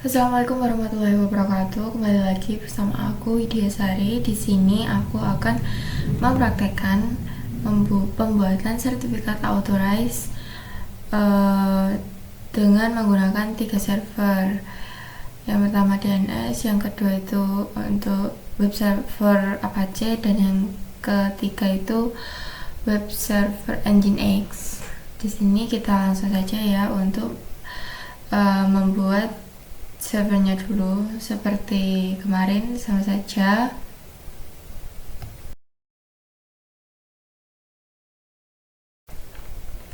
Assalamualaikum warahmatullahi wabarakatuh. Kembali lagi bersama aku Widya Sari. Di sini aku akan mempraktekkan pembuatan sertifikat authorize dengan menggunakan 3 server. Yang pertama DNS, yang kedua itu untuk web server Apache, dan yang ketiga itu web server Nginx. Di sini kita langsung saja ya untuk membuat servernya dulu. Seperti kemarin sama saja.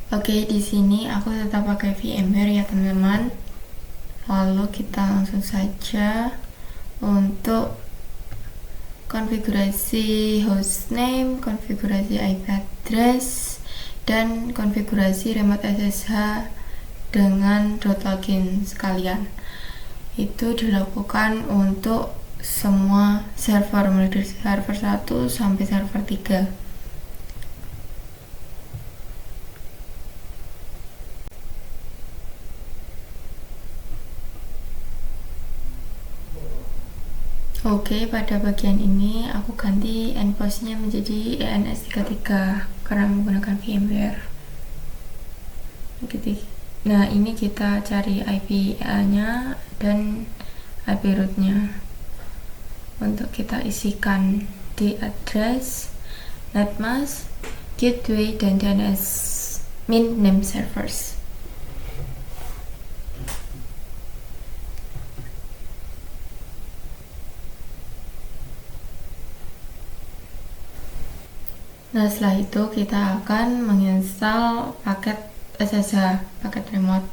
Oke, di sini aku tetap pakai VMware ya teman-teman. Lalu kita langsung saja untuk konfigurasi hostname, konfigurasi IP address, dan konfigurasi remote SSH dengan .login sekalian. Itu dilakukan untuk semua server, mulai dari server 1 sampai server 3. Oke, pada bagian ini aku ganti endpointnya menjadi ENS33 karena menggunakan VMware. Nah, ini kita cari IP-nya dan IP root-nya. Untuk kita isikan di address, netmask, gateway, dan DNS min name servers. Nah, setelah itu kita akan menginstal paket SSH, paket remote.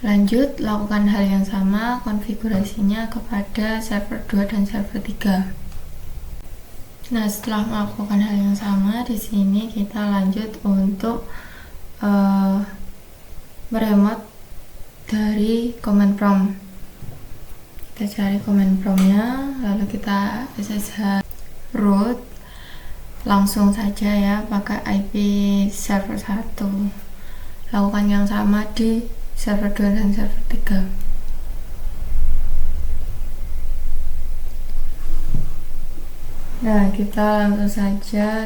Lanjut, lakukan hal yang sama, konfigurasinya kepada server 2 dan server 3. Nah, setelah melakukan hal yang sama, di sini kita lanjut untuk meremote dari command prompt. Kita cari command promptnya, lalu kita SSH root, langsung saja ya pakai IP server 1. Lakukan yang sama di server 2 dan server 3. Nah, kita langsung saja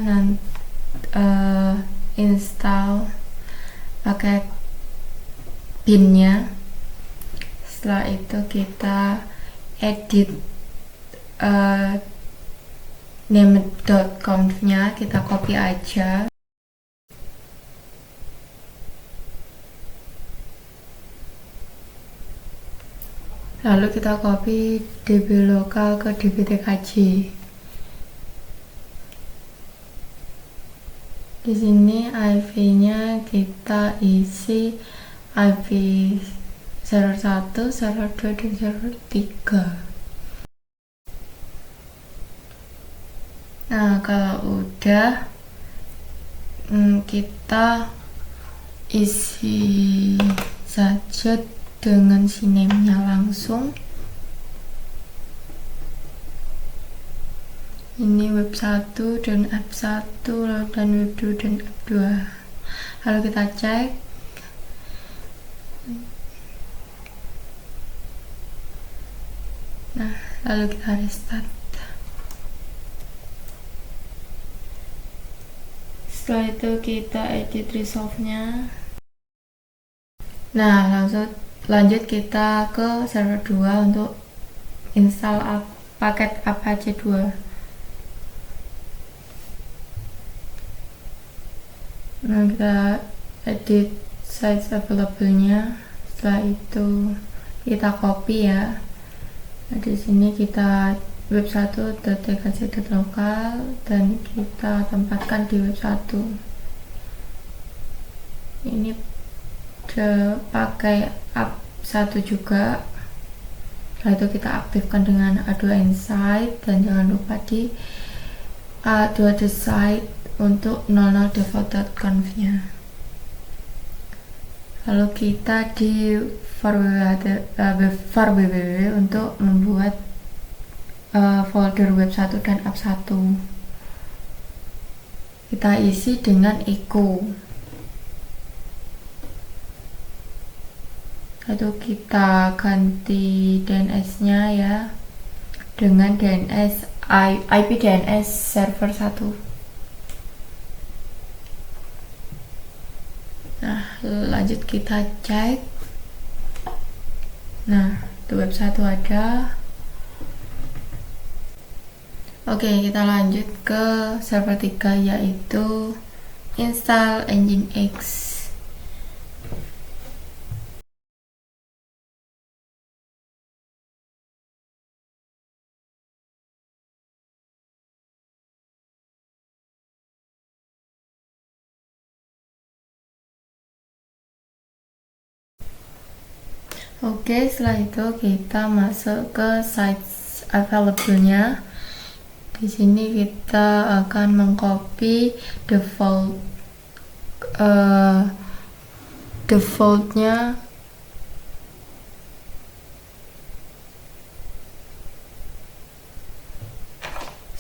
install pakai binnya. Setelah itu kita edit name.conf-nya, kita copy aja. Lalu kita copy db lokal ke dbtkg. Di sini IP-nya kita isi IP server 1, server 2, dan server 3. Nah, kalau udah kita isi saja dengan sinamenya langsung. Ini web 1 dan app 1, dan web 2 dan app 2. Lalu kita cek. Nah, lalu kita restart. Setelah itu kita edit resolve-nya. Nah, lanjut kita ke server 2 untuk install paket Apache 2. Nah, kita edit size available-nya. Setelah itu kita copy ya. Nah, di sini kita web 1.tkc.lokal dan kita tempatkan di web 1. Ini pakai app 1 juga. Setelah itu kita aktifkan dengan A2 Insight, dan jangan lupa di A2 Decide untuk 00 default.conf-nya. Lalu kita di for www untuk membuat folder web 1 dan app 1. Kita isi dengan echo. Lalu kita ganti DNS-nya ya dengan DNS IP DNS server 1. Nah, lanjut kita cek. Nah, di web 1 ada. Oke, kita lanjut ke server 3 yaitu install Nginx. Oke, setelah itu kita masuk ke sites available-nya. Di sini kita akan mengcopy defaultnya.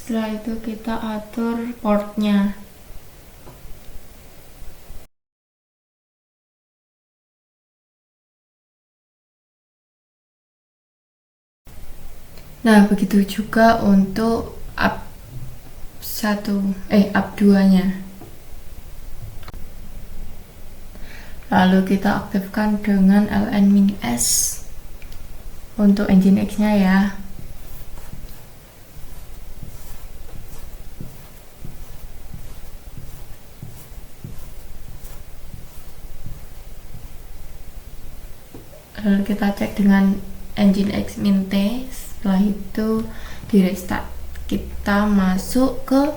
Setelah itu kita atur portnya. Nah, begitu juga untuk up 2-nya. Lalu kita aktifkan dengan ln-s untuk Nginx-nya ya. Lalu kita cek dengan Nginx mint. Setelah itu di restart, kita masuk ke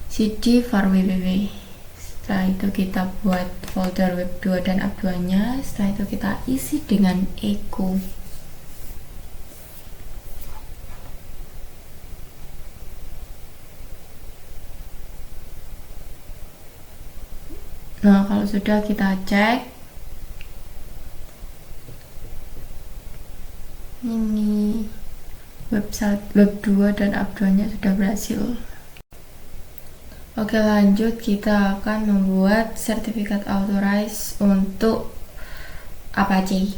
cd var www. Setelah itu kita buat folder web 2 dan app 2 nya. Setelah itu kita isi dengan echo. Nah, kalau sudah kita cek, ini website web 2 dan app 2 nya sudah berhasil. Oke, lanjut kita akan membuat sertifikat authorize untuk Apache.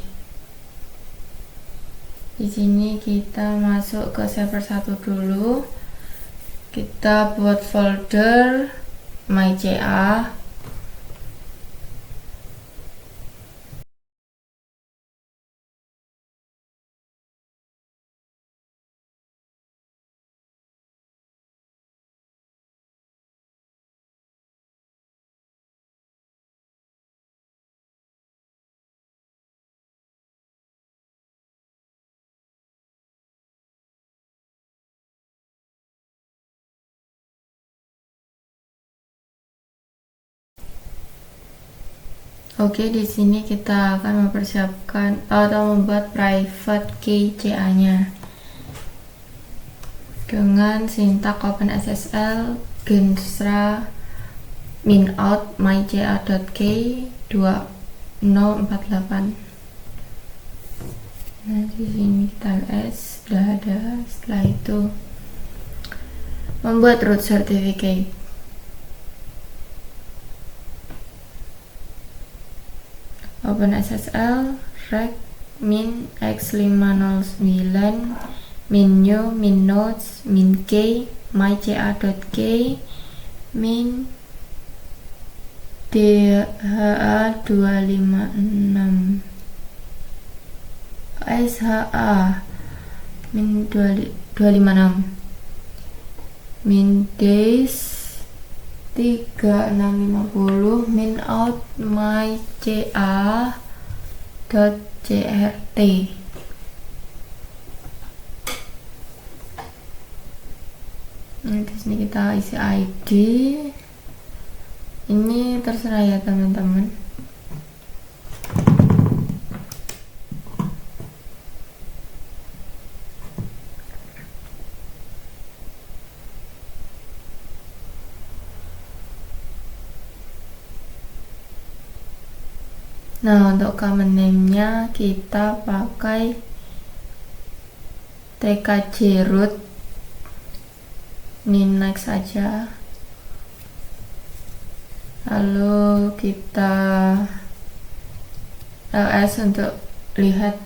Di sini kita masuk ke server 1 dulu. Kita buat folder myca. Oke, di sini kita akan mempersiapkan atau membuat private key CA-nya dengan sintak OpenSSL gensra minout myca.key 2048. Nah, di sini kita ls sudah ada. Setelah itu membuat root certificate. OpenSSL rec min x509 min new min nodes min k myca.key min dha256 sha min 256 min days 3650 min out myca.crt. Nah, di sini kita isi ID. Ini terserah ya teman-teman. Nah, untuk common name-nya kita pakai tkj root linux saja. Lalu kita ls untuk lihat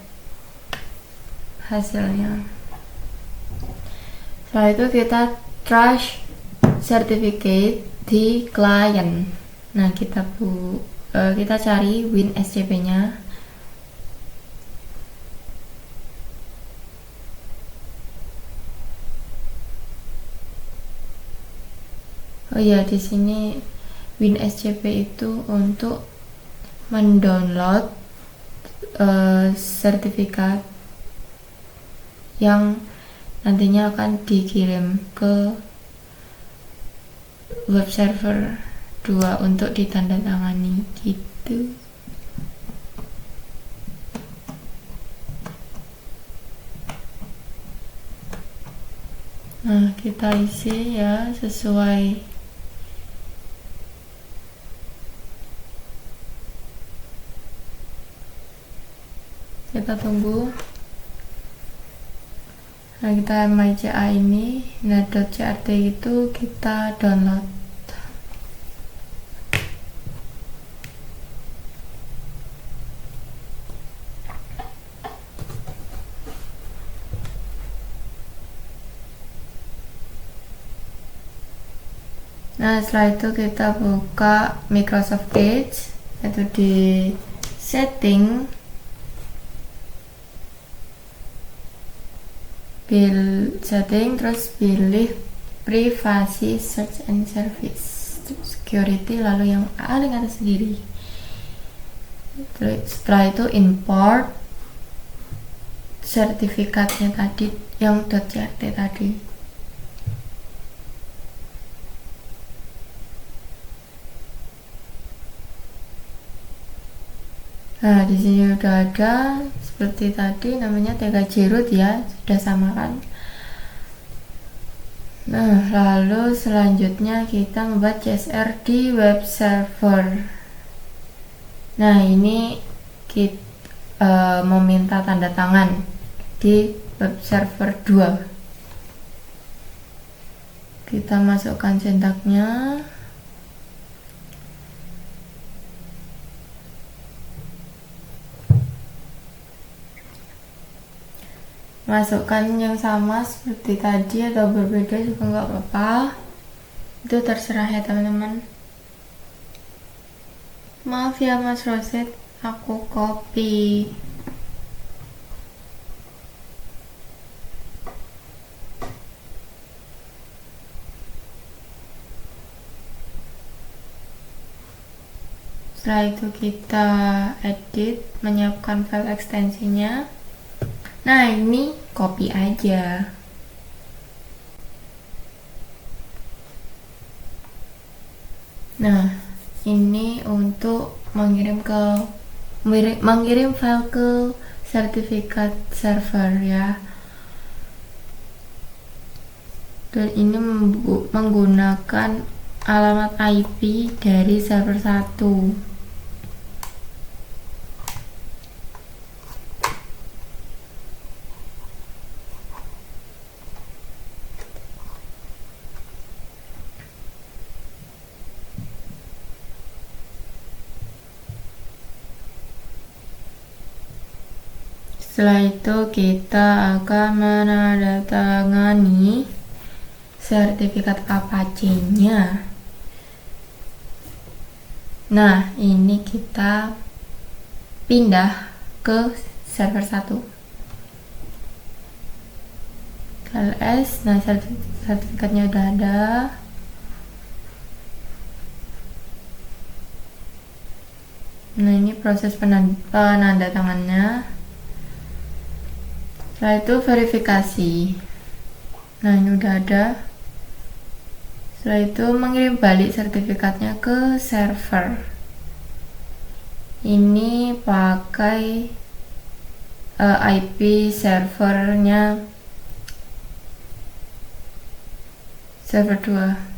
hasilnya. Setelah itu kita trust certificate di client. Nah, kita cari WinSCP nya. Oh ya, di sini WinSCP itu untuk mendownload sertifikat yang nantinya akan dikirim ke web server 2 untuk ditandatangani gitu. Nah, kita isi ya sesuai kita tunggu. Nah, kita MyCA ini, nah .crt itu kita download. Nah, setelah itu kita buka Microsoft Edge, itu di setting, terus pilih privacy search and service security, lalu yang paling atas sendiri. Setelah itu import sertifikatnya tadi yang .crt tadi. Nah, di sini udah ada seperti tadi, namanya TKJ root ya, sudah sama kan. Nah, lalu selanjutnya kita membuat CSR di web server. Nah, ini kita meminta tanda tangan di web server 2. Kita masukkan sintaknya. Masukkan yang sama seperti tadi atau berbeda juga nggak apa-apa, itu terserah ya teman-teman. Maaf ya Mas Roset, aku copy. Setelah itu kita edit, menyiapkan file ekstensinya. Nah, ini copy aja. Nah, ini untuk mengirim file ke sertifikat server ya. Dan ini menggunakan alamat IP dari server 1. Setelah itu kita akan menandatangani sertifikat Apache-nya. Nah, ini kita pindah ke server 1. ls, nah sertifikatnya udah ada. Nah, ini proses penandatangannya. Setelah itu verifikasi. Nah, ini udah ada. Setelah itu mengirim balik sertifikatnya ke server. Ini pakai IP servernya server 2.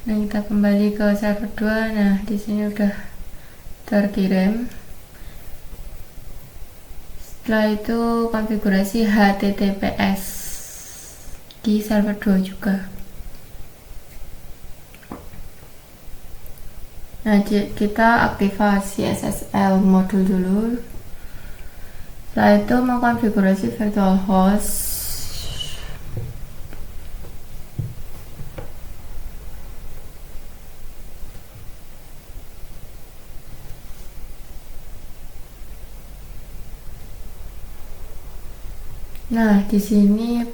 Nah, kita kembali ke server 2. Nah, di sini udah terkirim. Setelah itu konfigurasi HTTPS di server 2 juga. Nah, kita aktivasi SSL modul dulu. Setelah itu mengkonfigurasi virtual host. Nah, di sini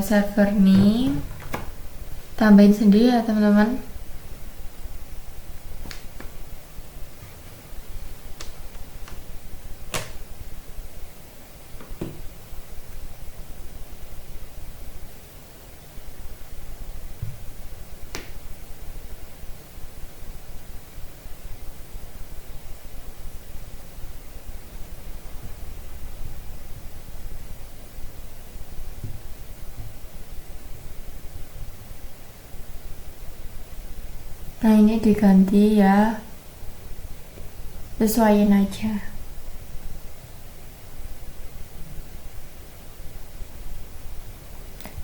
server name tambahin sendiri ya teman-teman. Nah, ini diganti ya, sesuaiin aja.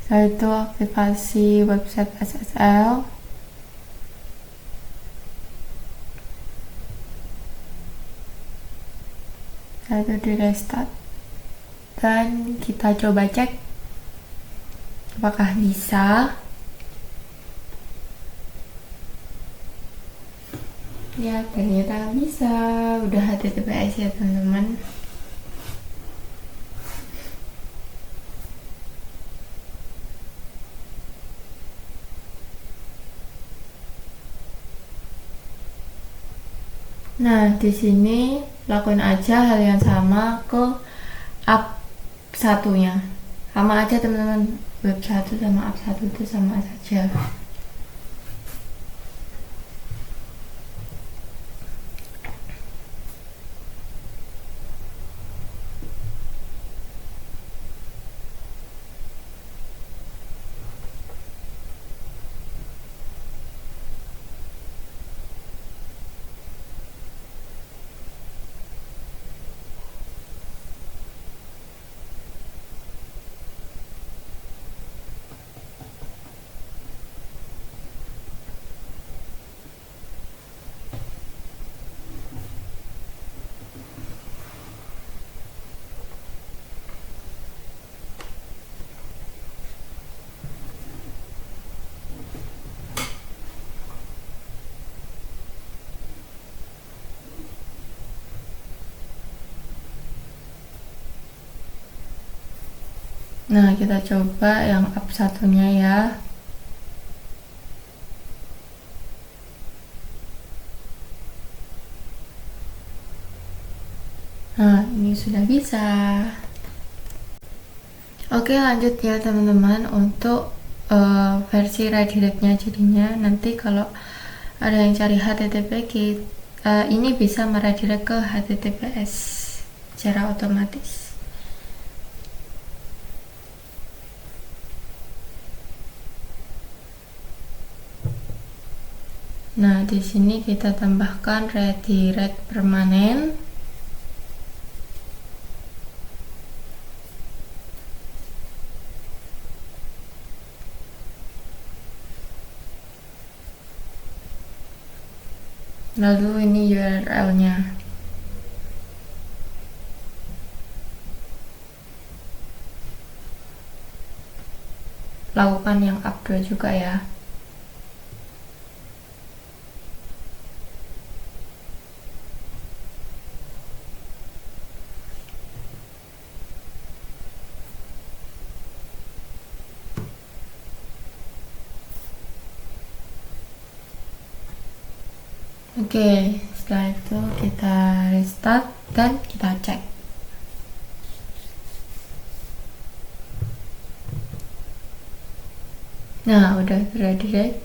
Setelah itu aktivasi website SSL. Setelah itu di restart dan kita coba cek apakah bisa. Ya, ternyata bisa. Udah HTTPS ya teman-teman. Nah, di sini lakuin aja hal yang sama ke app satunya. Sama aja teman-teman, web 1 sama app 1 itu sama saja. Nah, kita coba yang app satunya ya. Nah, ini sudah bisa. Oke, lanjut ya teman-teman untuk versi redirectnya. Jadinya nanti kalau ada yang cari HTTP ini bisa meredirect ke HTTPS secara otomatis. Nah, di sini kita tambahkan redirect permanen. Lalu ini URL-nya. Lakukan yang upload juga ya. Oke, setelah itu kita restart dan kita cek. Nah, udah redirect.